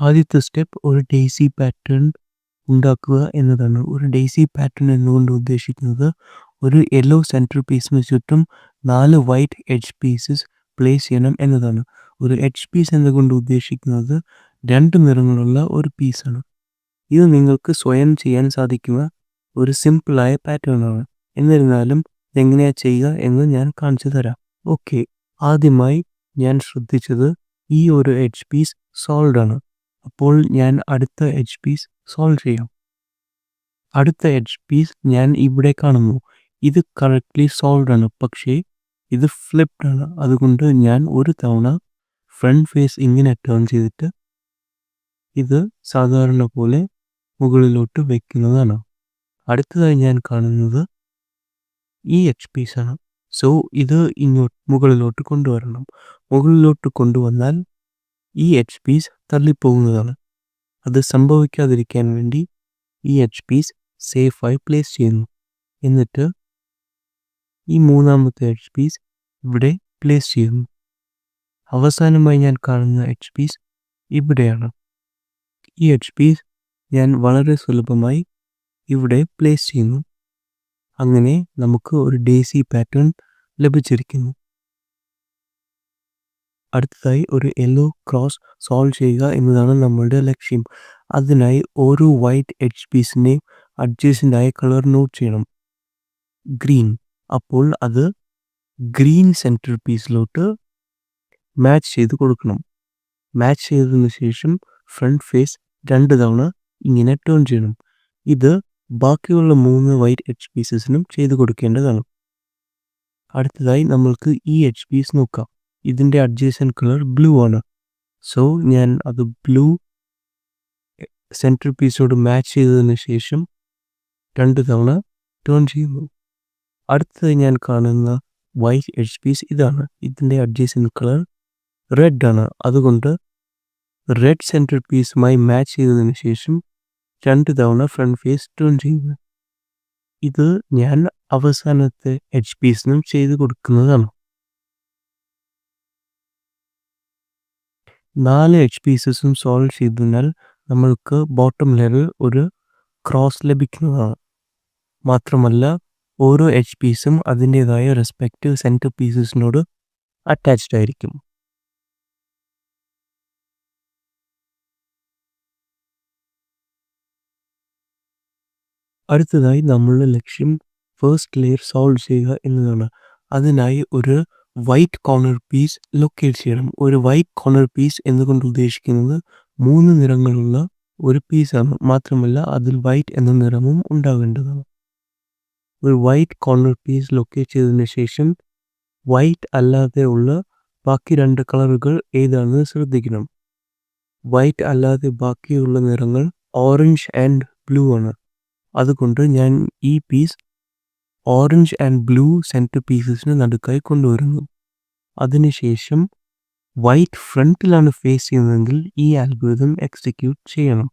ആദ്യത്തെ സ്റ്റെപ്പ് ഒരു Daisy pattern ഉണ്ടാക്കുക എന്നതാണ്. ഒരു ഡെയ്സി പാറ്റേൺ എന്നുകൊണ്ട് ഉദ്ദേശിക്കുന്നത് ഒരു യെല്ലോ സെൻറ്റർ പീസിന് ചുറ്റും 4 വൈറ്റ് എഡ്ജ് പീസസ് പ്ലേസ് ചെയ്യണം എന്നതാണ്. ഒരു എഡ്ജ് പീസ് എന്നുകൊണ്ട് ഉദ്ദേശിക്കുന്നത് 2 നിറങ്ങളുള്ള ഒരു പീസാണ്. ഇത് നിങ്ങൾക്ക് സ്വയം ചെയ്യാൻ സാധിക്കുന്ന ഒരു സിമ്പിളായ പാറ്റേൺ ആണ്. എന്നിരുന്നാലും ഇതെങ്ങനെയാണ് ചെയ്യുക എന്ന് ഞാൻ കാണിച്ചു തരാം. ഓക്കെ, ആദ്യമായി ഞാൻ ശ്രദ്ധിച്ചത് ഈ ഒരു എഡ്ജ് പീസ് സോൾവ്ഡ് ആണ്. അപ്പോൾ ഞാൻ അടുത്ത എഡ്ജ് പീസ് സോൾവ് ചെയ്യാം. അടുത്ത എഡ്ജ് പീസ് ഞാൻ ഇവിടെ കാണുന്നു. ഇത് കറക്റ്റ്ലി സോൾവ്ഡ് ആണ്, പക്ഷേ ഇത് ഫ്ലിപ്ഡ് ആണ്. അതുകൊണ്ട് ഞാൻ ഒരു തവണ ഫ്രണ്ട് ഫേസ് ഇങ്ങനെ ടേൺ ചെയ്തിട്ട് ഇത് സാധാരണ പോലെ മുകളിലോട്ട് വയ്ക്കുന്നതാണ്. അടുത്തതായി ഞാൻ കാണുന്നത് ഈ എഡ്ജ് പീസാണ്. സോ ഇത് ഇങ്ങോട്ട് മുകളിലോട്ട് കൊണ്ടുവരണം. മുകളിലോട്ട് കൊണ്ടുവന്നാൽ ഈ എഡ്ജ് പീസ് തള്ളിപ്പോകുന്നതാണ്. അത് സംഭവിക്കാതിരിക്കാൻ വേണ്ടി ഈ എഡ്ജ് പീസ് സേഫായി പ്ലേസ് ചെയ്യുന്നു. എന്നിട്ട് ഈ മൂന്നാമത്തെ എഡ്ജ് പീസ് ഇവിടെ പ്ലേസ് ചെയ്യുന്നു. അവസാനമായി ഞാൻ കാണുന്ന എഡ്ജ് പീസ് ഇവിടെയാണ്. ഈ എഡ്ജ് പീസ് ഞാൻ വളരെ സുലഭമായി ഇവിടെ പ്ലേസ് ചെയ്യുന്നു. അങ്ങനെ നമുക്ക് ഒരു ഡെയ്സി പാറ്റേൺ ലഭിച്ചിരിക്കുന്നു. അടുത്തതായി ഒരു യെല്ലോ ക്രോസ് സോൾവ് ചെയ്യുക എന്നതാണ് നമ്മളുടെ ലക്ഷ്യം. അതിനായി ഓരോ വൈറ്റ് എഡ്ജ് പീസിൻ്റെയും അഡ്ജസ്റ്റൻ്റായ കളർ നോട്ട് ചെയ്യണം, ഗ്രീൻ. അപ്പോൾ അത് ഗ്രീൻ സെൻറ്റർ പീസിലോട്ട് മാച്ച് ചെയ്ത് കൊടുക്കണം. മാച്ച് ചെയ്തതിന് ശേഷം ഫ്രണ്ട് ഫേസ് 2 തവണ ഇങ്ങനെ ടേൺ ചെയ്യണം. ഇത് ബാക്കിയുള്ള 3 വൈറ്റ് എഡ്ജ് പീസസിനും ചെയ്ത് കൊടുക്കേണ്ടതാണ്. അടുത്തതായി നമ്മൾക്ക് ഈ എഡ്ജ് പീസ് നോക്കാം. ഇതിൻ്റെ അഡ്ജസ്റ്റൻ്റ് കളർ ബ്ലൂ ആണ്. സോ ഞാൻ അത് ബ്ലൂ സെൻറ്റർ പീസോട് മാച്ച് ചെയ്തതിന് ശേഷം 2 തവണ ടേൺ ചെയ്യുന്നു. അടുത്തതായി ഞാൻ കാണുന്ന വൈറ്റ് എഡ്ജ് പീസ് ഇതാണ്. ഇതിൻ്റെ അഡ്ജസ്റ്റൻ്റ് കളർ റെഡ് ആണ്. അതുകൊണ്ട് റെഡ് സെൻറ്റർ പീസുമായി മാച്ച് ചെയ്തതിന് ശേഷം 2 തവണ ഫ്രണ്ട് ഫേസ് ടേൺ ചെയ്യുന്നു. ഇത് ഞാൻ അവസാനത്തെ എഡ്ജ് പീസിനും ചെയ്ത് കൊടുക്കുന്നതാണ്. 4 എഡ്ജ് പീസസും സോൾവ് ചെയ്തതിനാൽ നമ്മൾക്ക് ബോട്ടം ലെയറിൽ ഒരു ക്രോസ് ലഭിക്കുന്നതാണ്. മാത്രമല്ല ഓരോ എഡ്ജ് പീസും അതിൻ്റേതായ റെസ്പെക്റ്റീവ് സെൻറ്റർ പീസസിനോട് അറ്റാച്ച്ഡ് ആയിരിക്കും. അടുത്തതായി നമ്മളുടെ ലക്ഷ്യം ഫസ്റ്റ് ലെയർ സോൾവ് ചെയ്യുക എന്നതാണ്. അതിനായി ഒരു വൈറ്റ് കോർണർ പീസ് ലൊക്കേറ്റ് ചെയ്യണം. ഒരു വൈറ്റ് കോർണർ പീസ് എന്നുകൊണ്ട് ഉദ്ദേശിക്കുന്നത് 3 നിറങ്ങളുള്ള ഒരു പീസാണ്. മാത്രമല്ല അതിൽ വൈറ്റ് എന്ന നിറവും ഉണ്ടാകേണ്ടതാണ്. ഒരു വൈറ്റ് കോർണർ പീസ് ലൊക്കേറ്റ് ചെയ്തതിന് ശേഷം വൈറ്റ് അല്ലാതെ ഉള്ള ബാക്കി 2 കളറുകൾ ഏതാണെന്ന് ശ്രദ്ധിക്കണം. വൈറ്റ് അല്ലാതെ ബാക്കിയുള്ള നിറങ്ങൾ ഓറഞ്ച് ആൻഡ് ബ്ലൂ ആണ്. അതുകൊണ്ട് ഞാൻ ഈ piece orange and blue centre പീസസിന് നടുക്കായി കൊണ്ടുവരുന്നു. അതിനുശേഷം വൈറ്റ് ഫ്രണ്ടിലാണ് ഫേസ് ചെയ്യുന്നതെങ്കിൽ ഈ ആൽഗോരിതം എക്സിക്യൂട്ട് ചെയ്യണം.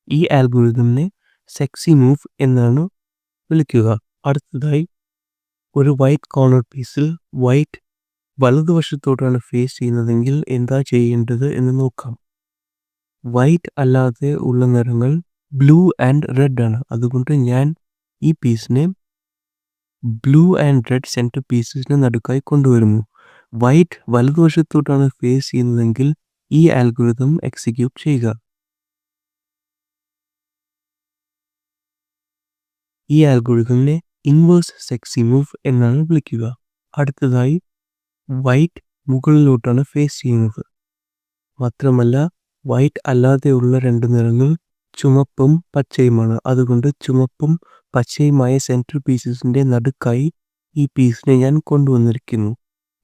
ഈ ആൽഗോരിതമിനെ സെക്സി മൂവ് എന്നാണ് വിളിക്കുക. അടുത്തതായി ഒരു വൈറ്റ് കോർണർ പീസിൽ വൈറ്റ് വലതുവശത്തോട്ടാണ് ഫേസ് ചെയ്യുന്നതെങ്കിൽ എന്താ ചെയ്യേണ്ടത് എന്ന് നോക്കാം. വൈറ്റ് അല്ലാതെ ഉള്ള നിറങ്ങൾ ബ്ലൂ ആൻഡ് റെഡ് ആണ്. അതുകൊണ്ട് ഞാൻ ഈ പീസിനെ ബ്ലൂ ആൻഡ് റെഡ് സെൻറ്റർ പീസസിന് നടുക്കായി കൊണ്ടുവരുന്നു. വൈറ്റ് വലതുവശത്തോട്ടാണ് ഫേസ് ചെയ്യുന്നതെങ്കിൽ ഈ ആൽഗോരിതം എക്സിക്യൂട്ട് ചെയ്യുക. ഈ ആൽഗോരിതമിനെ ഇൻവേഴ്സ് സെക്സി മൂവ് എന്നാണ് വിളിക്കുക. അടുത്തതായി വൈറ്റ് മുകളിലോട്ടാണ് ഫേസ് ചെയ്യുന്നത്. മാത്രമല്ല വൈറ്റ് അല്ലാതെയുള്ള 2 നിറങ്ങൾ ചുമപ്പും പച്ചയുമാണ്. അതുകൊണ്ട് ചുമപ്പും പച്ചയുമായ സെൻറ്റർ പീസസിൻ്റെ നടുക്കായി ഈ പീസിനെ ഞാൻ കൊണ്ടുവന്നിരിക്കുന്നു.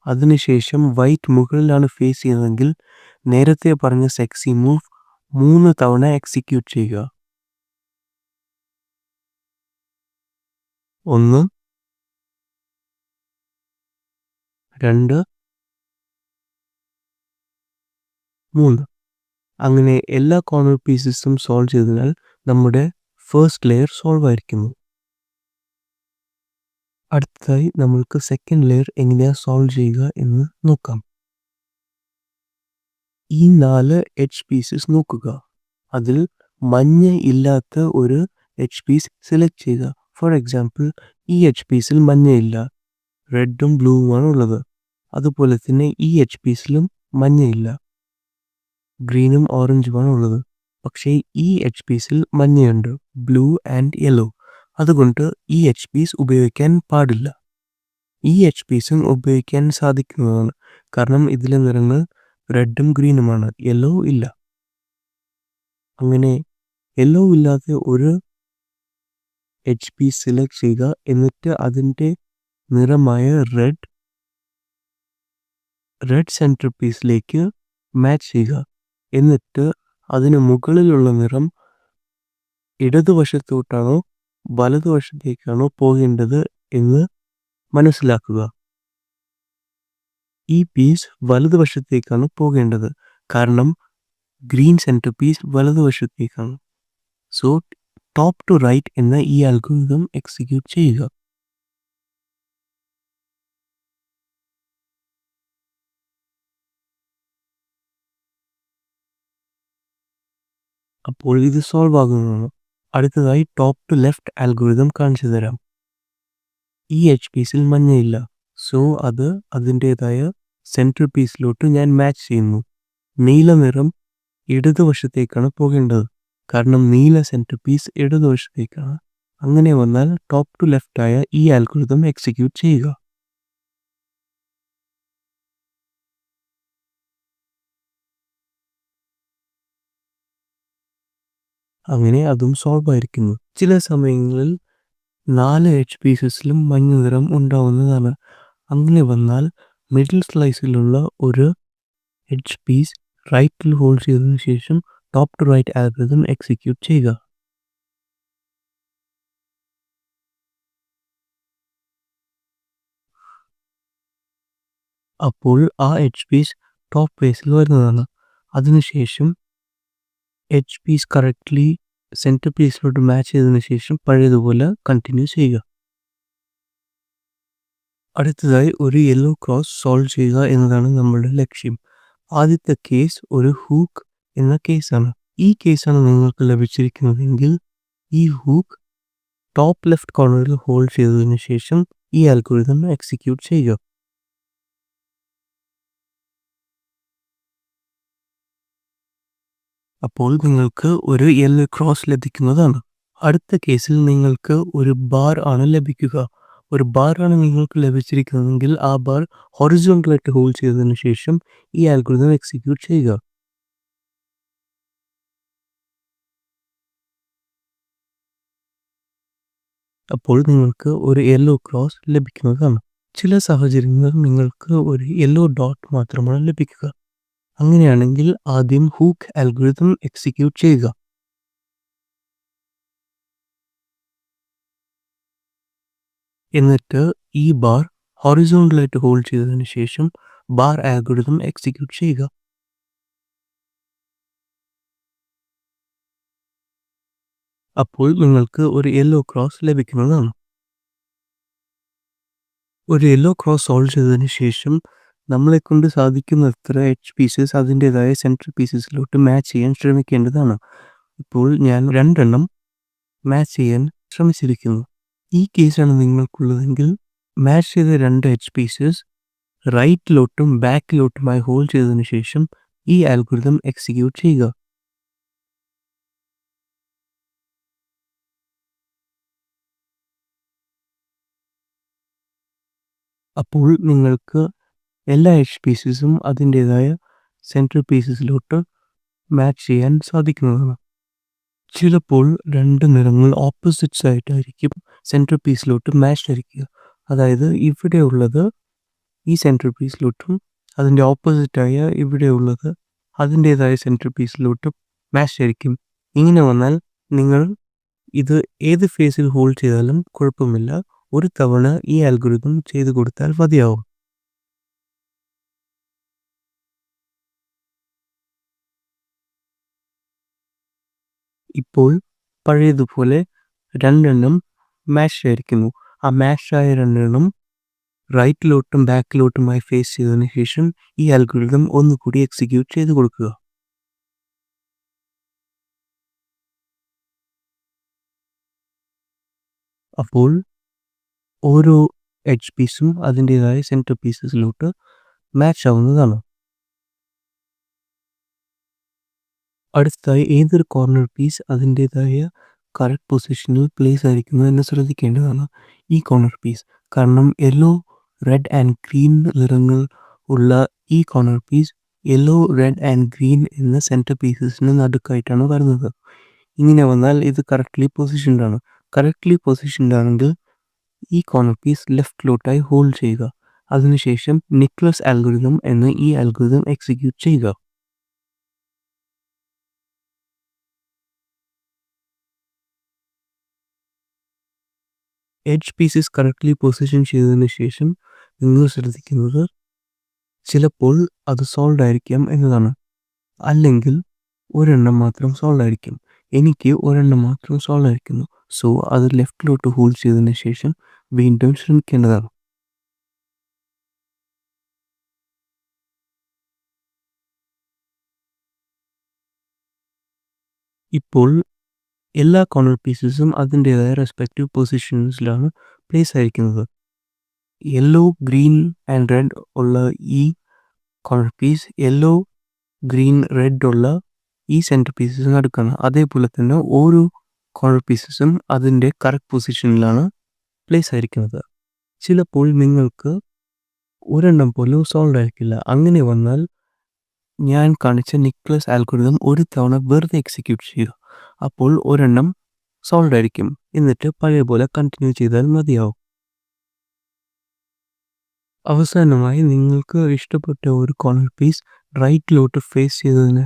അതിനുശേഷം വൈറ്റ് മുകളിലാണ് ഫേസ് ചെയ്യുന്നതെങ്കിൽ നേരത്തെ പറഞ്ഞ സെക്സി മൂവ് 3 തവണ എക്സിക്യൂട്ട് ചെയ്യുക. 1, 2, 3. അങ്ങനെ എല്ലാ കോർണർ പീസസും സോൾവ് ചെയ്തതിനാൽ നമ്മുടെ ഫസ്റ്റ് ലെയർ സോൾവ് ആയിരിക്കുന്നു. അടുത്തതായി നമ്മൾക്ക് സെക്കൻഡ് ലെയർ എങ്ങനെയാണ് സോൾവ് ചെയ്യുക എന്ന് നോക്കാം. ഈ 4 എഡ്ജ് പീസസ് നോക്കുക. അതിൽ മഞ്ഞ ഇല്ലാത്ത ഒരു എഡ്ജ് പീസ് സെലക്ട് ചെയ്യുക. ഫോർ എക്സാമ്പിൾ, ഈ എഡ്ജ് പീസിൽ മഞ്ഞയില്ല, റെഡും ബ്ലൂവുമാണ് ഉള്ളത്. അതുപോലെ തന്നെ ഈ എഡ്ജ് പീസിലും മഞ്ഞയില്ല, ഗ്രീനും ഓറഞ്ചുമാണ് ഉള്ളത്. പക്ഷേ ഈ എഡ്ജ് പീസിൽ മഞ്ഞയുണ്ട്, ബ്ലൂ ആൻഡ് യെല്ലോ. അതുകൊണ്ട് ഈ എഡ്ജ് പീസ് ഉപയോഗിക്കാൻ പാടില്ല. ഈ എഡ്ജ് പീസും ഉപയോഗിക്കാൻ സാധിക്കുന്നതാണ്, കാരണം ഇതിലെ നിറങ്ങൾ റെഡും ഗ്രീനുമാണ്, യെല്ലോ ഇല്ല. അങ്ങനെ യെല്ലോ ഇല്ലാത്ത ഒരു എഡ്ജ് പീസ് സെലക്ട് ചെയ്യുക. എന്നിട്ട് അതിൻ്റെ നിറമായ റെഡ് സെൻറ്റർ പീസിലേക്ക് മാച്ച് ചെയ്യുക. എന്നിട്ട് അതിന് മുകളിലുള്ള നിറം ഇടതുവശത്തോട്ടാണോ വലതുവശത്തേക്കാണോ പോകേണ്ടത് എന്ന് മനസ്സിലാക്കുക. ഈ പീസ് വലതുവശത്തേക്കാണ് പോകേണ്ടത്, കാരണം ഗ്രീൻ സെൻറ്റർ പീസ് വലതുവശത്തേക്കാണ്. സോ ടോപ്പ് ടു റൈറ്റ് എന്ന ഈ അൽഗോരിതം എക്സിക്യൂട്ട് ചെയ്യുക. അപ്പോൾ ഇത് സോൾവ് ആകുന്നതാണ്. അടുത്തതായി ടോപ്പ് ടു ലെഫ്റ്റ് അൽഗോരിതം കാണിച്ചു തരാം. ഈ എഡ്ജ് പീസിൽ മഞ്ഞയില്ല, സോ അത് അതിൻ്റെതായ സെൻറ്റർ പീസിലോട്ട് ഞാൻ മാച്ച് ചെയ്യുന്നു. നീല നിറം ഇടതുവശത്തേക്കാണ് പോകേണ്ടത്, കാരണം നീല സെൻറ്റർ പീസ് ഇടതുവശത്തേക്കാണ്. അങ്ങനെ വന്നാൽ ടോപ്പ് ടു ലെഫ്റ്റായ ഈ അൽഗോരിതം എക്സിക്യൂട്ട് ചെയ്യുക. അങ്ങനെ അതും സോൾവ് ആയിരിക്കുന്നു. ചില സമയങ്ങളിൽ 4 എഡ്ജ് പീസസിലും മഞ്ഞ നിറം ഉണ്ടാവുന്നതാണ്. അങ്ങനെ വന്നാൽ മിഡിൽ സ്ലൈസിലുള്ള ഒരു എഡ്ജ് പീസ് റൈറ്റിൽ ഹോൾഡ് ചെയ്തതിനു ശേഷം top to right algorithm execute ചെയ്യുക. അപ്പോൾ ആ എഡ്ജ് പീസ് ടോപ്പ് ഫേസിൽ വരുന്നതാണ്. അതിനുശേഷം എഡ്ജ് പീസ് കറക്റ്റ്ലി സെൻറ്റർ പീസിലോട്ട് മാച്ച് ചെയ്തതിനു ശേഷം പഴയതുപോലെ കണ്ടിന്യൂ ചെയ്യുക. അടുത്തതായി ഒരു യെല്ലോ ക്രോസ് സോൾവ് ചെയ്യുക എന്നതാണ് നമ്മളുടെ ലക്ഷ്യം. ആദ്യത്തെ കേസ് ഒരു ഹൂക്ക് എന്ന കേസാണ്. ഈ കേസാണ് നിങ്ങൾക്ക് ലഭിച്ചിരിക്കുന്നതെങ്കിൽ ഈ ഹൂക്ക് ടോപ്പ് ലെഫ്റ്റ് കോർണറിൽ ഹോൾഡ് ചെയ്തതിനു ശേഷം ഈ അൽഗോരിതം എക്സിക്യൂട്ട് ചെയ്യുക. അപ്പോൾ നിങ്ങൾക്ക് ഒരു യെല്ലോ ക്രോസ് ലഭിക്കുന്നതാണ്. അടുത്ത കേസിൽ നിങ്ങൾക്ക് ഒരു ബാർ ആണ് ലഭിക്കുക. ഒരു ബാറാണ് നിങ്ങൾക്ക് ലഭിച്ചിരിക്കുന്നതെങ്കിൽ ആ ബാർ ഹൊറിസോണ്ടലായിട്ട് ഹോൾഡ് ചെയ്തതിനു ശേഷം ഈ അൽഗോരിതം എക്സിക്യൂട്ട് ചെയ്യുക. അപ്പോൾ നിങ്ങൾക്ക് ഒരു യെല്ലോ ക്രോസ് ലഭിക്കുന്നതാണ്. ചില സാഹചര്യങ്ങളിൽ നിങ്ങൾക്ക് ഒരു യെല്ലോ ഡോട്ട് മാത്രമാണ് ലഭിക്കുക. അങ്ങനെയാണെങ്കിൽ ആദ്യം ഹൂക്ക് അൽഗോരിതം എക്സിക്യൂട്ട് ചെയ്യുക. എന്നിട്ട് ഈ ബാർ ഹൊറിസോണ്ടലായിട്ട് ഹോൾഡ് ചെയ്തതിനു ശേഷം ബാർ അൽഗോരിതം എക്സിക്യൂട്ട് ചെയ്യുക. അപ്പോൾ നിങ്ങൾക്ക് ഒരു യെല്ലോ ക്രോസ് ലഭിക്കുന്നതാണ്. ഒരു യെല്ലോ ക്രോസ് സോൾവ് ചെയ്തതിനു ശേഷം നമ്മളെക്കൊണ്ട് സാധിക്കുന്നത്ര എഡ്ജ് പീസസ് അതിൻ്റെതായ സെൻട്രൽ പീസസിലോട്ട് മാച്ച് ചെയ്യാൻ ശ്രമിക്കേണ്ടതാണ്. ഇപ്പോൾ ഞാൻ 2 എണ്ണം മാച്ച് ചെയ്യാൻ ശ്രമിച്ചിരിക്കുന്നു. ഈ കേസാണ് നിങ്ങൾക്കുള്ളതെങ്കിൽ മാച്ച് ചെയ്ത 2 എഡ്ജ് പീസസ് റൈറ്റിലോട്ടും ബാക്കിലോട്ടുമായി ഹോൾഡ് ചെയ്തതിനു ശേഷം ഈ അൽഗോരിതം എക്സിക്യൂട്ട് ചെയ്യുക. അപ്പോൾ നിങ്ങൾക്ക് എല്ലാ എഡ്ജ് പീസസും അതിൻ്റെതായ സെൻട്രൽ പീസസിലോട്ട് മാച്ച് ചെയ്യാൻ സാധിക്കുന്നതാണ്. ചിലപ്പോൾ 2 നിറങ്ങൾ ഓപ്പോസിറ്റ്സ് ആയിട്ടായിരിക്കും സെൻട്രൽ പീസിലോട്ട് മാച്ച് ആയിരിക്കുക. അതായത് ഇവിടെ ഉള്ളത് ഈ സെൻട്രൽ പീസിലോട്ടും അതിൻ്റെ ഓപ്പോസിറ്റായ ഇവിടെ ഉള്ളത് അതിൻ്റെതായ സെൻട്രൽ പീസിലോട്ടും മാച്ച് ആയിരിക്കും. ഇങ്ങനെ വന്നാൽ നിങ്ങൾ ഇത് ഏത് ഫേസിൽ ഹോൾഡ് ചെയ്താലും കുഴപ്പമില്ല, ഒരു തവണ ഈ അൽഗോരിതം ചെയ്തു കൊടുത്താൽ മതിയാവും. ഇപ്പോൾ പഴയതുപോലെ 2 എണ്ണം മാച്ച് ആയിരിക്കുന്നു. ആ മാച്ചായ രണ്ടെണ്ണം റൈറ്റിലോട്ടും ബാക്കിലോട്ടുമായി ഫേസ് ചെയ്തതിന് ശേഷം ഈ അൽഗോരിതം ഒന്നുകൂടി എക്സിക്യൂട്ട് ചെയ്ത് കൊടുക്കുക. അപ്പോൾ ഓരോ എഡ്ജ് പീസും അതിൻ്റെതായ സെൻറ്റർ പീസസിലോട്ട് മാച്ച് ആവുന്നതാണ്. അടുത്തതായി ഏതൊരു കോർണർ പീസ് അതിൻ്റെതായ കറക്റ്റ് പൊസിഷനിൽ പ്ലേസ് ആയിരിക്കുന്നു എന്ന് ശ്രദ്ധിക്കേണ്ടതാണ് ഈ കോർണർ പീസ്. കാരണം യെല്ലോ, റെഡ് ആൻഡ് ഗ്രീൻ നിറങ്ങൾ ഉള്ള ഈ corner piece yellow, red and green എന്ന സെൻറ്റർ പീസസിന് നടുക്കായിട്ടാണ് വരുന്നത്. ഇങ്ങനെ വന്നാൽ ഇത് കറക്റ്റ്ലി പൊസിഷൻഡ് ആണ്. കറക്റ്റ്ലി പൊസിഷൻഡ് ആണെങ്കിൽ ഈ കോർണർ പീസ് ലെഫ്റ്റിലോട്ടായി ഹോൾഡ് ചെയ്യുക. അതിനുശേഷം നിക്ലസ് അൽഗോരിതം എന്ന ഈ അൽഗോരിതം എക്സിക്യൂട്ട് ചെയ്യുക. എഡ്ജ് പീസസ് കറക്റ്റ്ലി പൊസിഷൻ ചെയ്തതിന് ശേഷം നിങ്ങൾ ശ്രദ്ധിക്കുന്നത് ചിലപ്പോൾ അത് സോൾവ് ആയിരിക്കാം എന്നതാണ്. അല്ലെങ്കിൽ ഒരെണ്ണം മാത്രം സോൾവ് ആയിരിക്കും. എനിക്ക് ഒരെണ്ണം മാത്രം സോൾവ് ആയിരിക്കുന്നു. സോ അത് ലെഫ്റ്റിലോട്ട് ഹോൾഡ് ചെയ്തതിന് ശേഷം വീണ്ടും ശ്രമിക്കേണ്ടതാണ്. ഇപ്പോൾ എല്ലാ കോർണർ പീസസും അതിൻ്റെതായ റെസ്പെക്റ്റീവ് പൊസിഷൻസിലാണ് പ്ലേസ് ആയിരിക്കുന്നത്. യെല്ലോ, ഗ്രീൻ ആൻഡ് റെഡ് ഉള്ള ഈ corner piece yellow, green, red ഉള്ള ഈ സെൻറ്റർ പീസസിന് അടുക്കാണ്. അതേപോലെ തന്നെ ഓരോ കോർണർ പീസസും അതിൻ്റെ കറക്റ്റ് പൊസിഷനിലാണ് പ്ലേസ് ആയിരിക്കുന്നത്. ചിലപ്പോൾ നിങ്ങൾക്ക് ഒരെണ്ണം പോലും സോൾവ് ആയിരിക്കില്ല. അങ്ങനെ വന്നാൽ ഞാൻ കാണിച്ച നിക്ലസ് അൽഗോരിതം ഒരു തവണ വെറുതെ എക്സിക്യൂട്ട് ചെയ്യുക. അപ്പോൾ ഒരെണ്ണം സോൾവ് ആയിരിക്കും. എന്നിട്ട് പഴയ പോലെ കണ്ടിന്യൂ ചെയ്താൽ മതിയാവും. അവസാനമായി നിങ്ങൾക്ക് ഇഷ്ടപ്പെട്ട ഒരു കോർണർ പീസ് റൈറ്റിലോട്ട് ഫേസ് ചെയ്തതിന്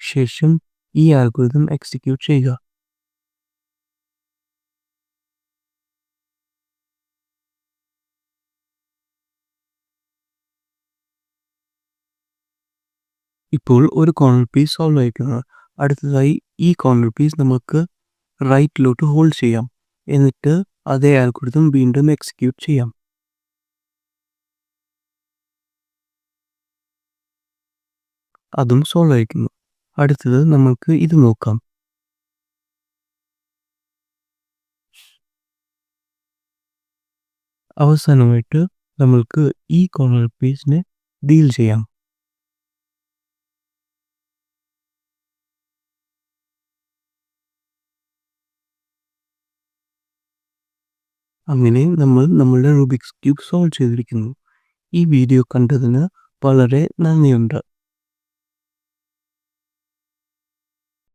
ശേഷം ഈ അൽഗോരിതം എക്സിക്യൂട്ട് ചെയ്യുക. ഇപ്പോൾ ഒരു കോർണർ പീസ് സോൾവ് ആയിരിക്കുന്നത്. അടുത്തതായി ഈ കോർണർ പീസ് നമുക്ക് റൈറ്റിലോട്ട് ഹോൾഡ് ചെയ്യാം. എന്നിട്ട് അതേ അൽഗോരിതം വീണ്ടും എക്സിക്യൂട്ട് ചെയ്യാം. അതും സോൾവ് ആയിരിക്കുന്നു. അടുത്തത് നമുക്ക് ഇത് നോക്കാം. അവസാനമായിട്ട് നമ്മൾക്ക് ഈ കോർണർ പീസിനെ ഡീൽ ചെയ്യാം. അങ്ങനെ നമ്മൾ നമ്മളുടെ റൂബിക്സ് ക്യൂബ് സോൾവ് ചെയ്തിരിക്കുന്നു. ഈ വീഡിയോ കണ്ടതിന് വളരെ നന്ദിയുണ്ട്.